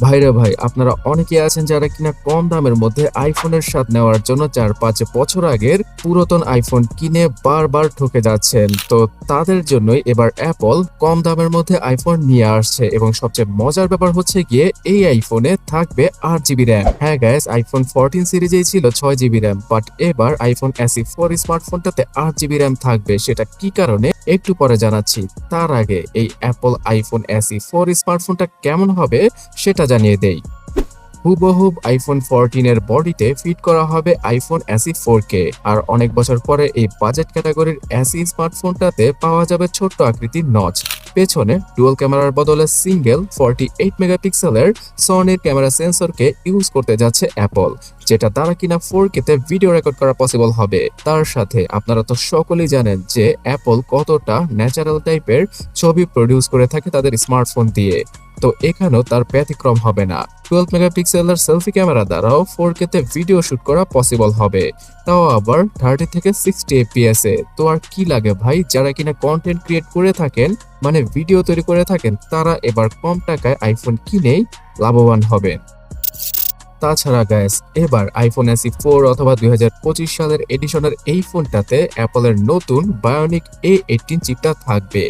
ভাইরে ভাই, আপনারা অনেকে আছেন যারা কিনা কম দামের মধ্যে আইফোনের স্বাদ নেওয়ার জন্য ৪-৫ বছর আগের পুরাতন আইফোন কিনে বারবার ঠকে যাচ্ছেন। তো তাদের জন্যই এবার অ্যাপল কম দামের মধ্যে আইফোন নিয়ে আসছে এবং সবচেয়ে মজার ব্যাপার হচ্ছে গিয়ে এই আইফোনে থাকবে 8 জিবি র্যাম। হ্যাঁ গাইস, আইফোন 14 সিরিজেই ছিল 6 জিবি র্যাম, বাট এবার আইফোন SE 4 স্মার্টফোনটাতে 8 জিবি র্যাম থাকবে। সেটা কি কারণে একটু পরে জানাচ্ছি। তার আগে এই অ্যাপল আইফোন SE 4 স্মার্টফোনটা কেমন হবে সেটা জানিয়ে দেই। হুবহুব আইফোন 14 এর বডিতে ফিট করা হবে আইফোন SE 4K। আর অনেক বছর পরে এই বাজেট ক্যাটাগরির SE স্মার্টফোনটাতে পাওয়া যাবে ছোট্ট আকৃতির নচ। পেছনে ডুয়াল ক্যামেরার বদলে সিঙ্গেল 48 মেগাপিক্সেলের সনির ক্যামেরা সেন্সরকে ইউজ করতে যাচ্ছে অ্যাপল, যেটা দ্বারা কিনা 4K তে ভিডিও রেকর্ড করা পসিবল হবে। তার সাথে আপনারা তো সকলেই জানেন যে অ্যাপল কতটা ন্যাচারাল টাইপের ছবি প্রডিউস করে থাকে তাদের স্মার্টফোন দিয়ে। তো এখানেও তার ব্যতিক্রম হবে না। 12 মেগাপিক্সেলের সেলফি ক্যামেরা দ্বারাও 4K তে ভিডিও শুট করা পসিবল হবে, তাও আবার 30 থেকে 60 FPS এ। তো আর কি লাগে ভাই, যারা কিনা কন্টেন্ট ক্রিয়েট করে থাকেন, মানে ভিডিও তৈরি করে থাকেন, তারা এবার কম টাকায় আইফোন কিনেই লাভবান হবেন। তাছাড়া গাইস, এবার আইফোন SE 4 অথবা 2025 সালের এডিশনের এই ফোনটাতে অ্যাপলের নতুন বায়োনিক A18 চিপটা থাকবে,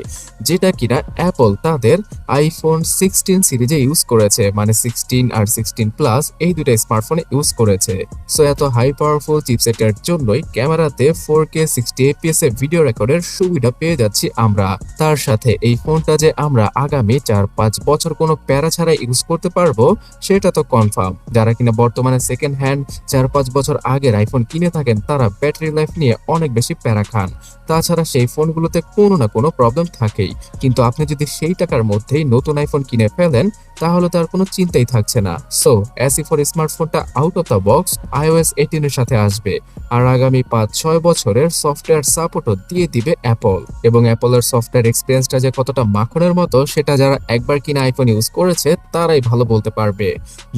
যেটা কিনা অ্যাপল তাদের আইফোন 16 সিরিজে ইউজ করেছে, মানে 16 আর 16 প্লাস এই দুটো স্মার্টফোনে ইউজ করেছে। সো এত হাই পাওয়ারফুল চিপসেটের জন্যই ক্যামেরাতে 4K 60 FPS এ ভিডিও রেকর্ডের সুবিধা পেয়ে যাচ্ছি আমরা। তার সাথে এই ফোনটা যে আমরা আগামী 4-5 বছর কোনো প্যারা ছাড়া ইউজ করতে পারবো সেটা তো কনফার্ম। যারা কিনা বর্তমানে সেকেন্ড হ্যান্ড 4-5 বছর আগের আইফোন কিনে থাকেন, তারা ব্যাটারি লাইফ নিয়ে অনেক বেশি প্যারা খান। তাছাড়া সেই ফোনগুলোতে কোনো না কোনো প্রবলেম থাকেই। কিন্তু আপনি যদি সেই টাকার মধ্যেই নতুন আইফোন কিনে ফেলেন, তাহলে তার কোনো চিন্তাই থাকছে না। সো SE 4 স্মার্টফোনটা out of the box iOS 18 এর সাথে আসবে, আর আগামী 5-6 বছরের সফটওয়্যার সাপোর্টও দিয়ে দিবে অ্যাপল। এবং অ্যাপলের সফটওয়্যার এক্সপিরিয়েন্সটা যে কতটা মাখনের মতো সেটা যারা একবার কিনা আইফোন ইউজ করেছে তারাই ভালো বলতে পারবে।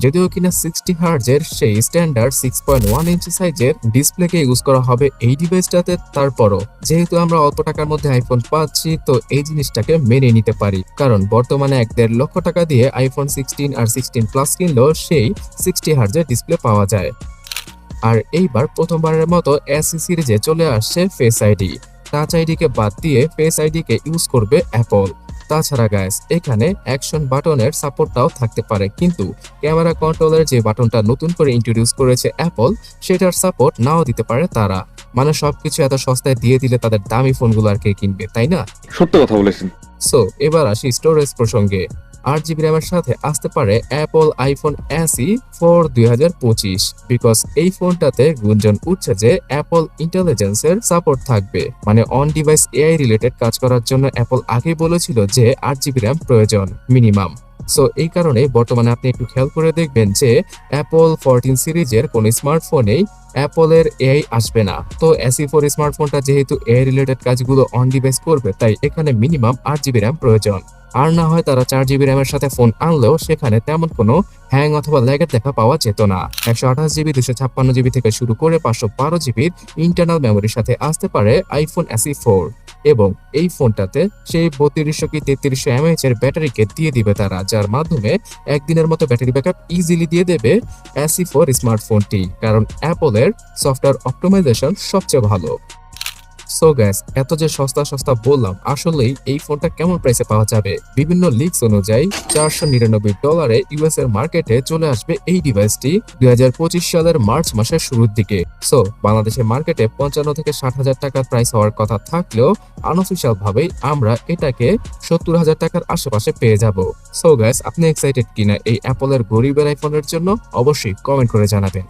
যদিও কিনা 60 হার্জের সেই স্ট্যান্ডার্ড 6.1 ইঞ্চি সাইজের ডিসপ্লেকে ইউজ করা হবে এই ডিভাইসটাতে, তারপরও যেহেতু আমরা অল্প টাকার মধ্যে আইফোন পাচ্ছি, তো এই জিনিসটাকে মেনে নিতে পারি। কারণ বর্তমানে 1.5 লক্ষ টাকা দিয়ে আইফোন 16 আর 16 প্লাস কিনলেও সেই 60 হার্জের ডিসপ্লে পাওয়া যায়। আর এইবার প্রথমবারের মতো SE সিরিজে চলে আসছে ফেস আইডি। টাচ আইডিকে বাদ দিয়ে ফেস আইডিকে ইউজ করবে অ্যাপল। তাছাড়া গাইস, এখানে অ্যাকশন বাটনের সাপোর্টটাও থাকতে পারে, কিন্তু ক্যামেরা কন্ট্রোলের যে বাটনটা নতুন করে ইন্ট্রোডিউস করেছে অ্যাপল, সেটার সাপোর্ট নাও দিতে পারে তারা। মানে সবকিছু এত সস্তায় দিয়ে দিলে তাদের দামি ফোনগুলো আর কে কিনবে, তাই না? সত্য কথা বলেছেন। সো এবার আসি স্টোরেজ প্রসঙ্গে। 8 জিবি র্যামের সাথে আসতে পারে অ্যাপল আইফোন SE 4 2025, বিকজ এই ফোনটাতে গুঞ্জন উঠছে যে অ্যাপল ইন্টেলিজেন্সের সাপোর্ট থাকবে। মানে অন ডিভাইস AI রিলেটেড কাজ করার জন্য অ্যাপল আগেই বলেছিল যে 8 জিবি র্যাম প্রয়োজন মিনিমাম। সো এই কারণে বর্তমানে আপনি একটু খেয়াল করে দেখবেন যে অ্যাপল 14 সিরিজের কোন স্মার্টফোনেই অ্যাপলের AI আসবে না। তো SE 4 স্মার্টফোনটা যেহেতু AI রিলেটেড কাজগুলো অন ডিভাইস করবে, তাই এখানে মিনিমাম 8 জিবি র্যাম প্রয়োজন। আর না হয় তারা 4 জিবি র্যামের সাথে ফোন আনলেও সেখানে তেমন কোনো হ্যাং অথবা ল্যাগের দেখা পাওয়া যেত না। 128 জিবি 256 জিবি থেকে শুরু করে 512 জিবির ইন্টারনাল মেমোরির সাথে আসতে পারে আইফোন SE 4। এবং এই ফোনটাতে সেই 3200 কি 3300 mAh এর ব্যাটারিকে দিয়ে দিবে তারা, যার মাধ্যমে একদিনের মতো ব্যাটারি ব্যাকআপ ইজিলি দিয়ে দেবে SE 4 স্মার্টফোনটি, কারণ অ্যাপলের সফটওয়্যার অপটিমাইজেশন সবচেয়ে ভালো। সো গ্যাস, এত যে সস্তা সস্তা বললাম, আসলেই এই ফোনটা কেমন প্রাইসে পাওয়া যাবে? বিভিন্ন লিকস অনুযায়ী $499 ইউএস এর মার্কেটে চলে আসবে এই ডিভাইসটি 2025 সালের মার্চ মাসের শুরুর দিকে। সো বাংলাদেশের মার্কেটে 55 থেকে 60,000 টাকার প্রাইস হওয়ার কথা থাকলেও আনঅফিশিয়াল ভাবেই আমরা এটাকে 70,000 টাকার আশেপাশে পেয়ে যাব। সো গ্যাস, আপনি এক্সাইটেড কিনা এই অ্যাপলের গরিবের আইফোনের জন্য? অবশ্যই কমেন্ট করে জানাবেন।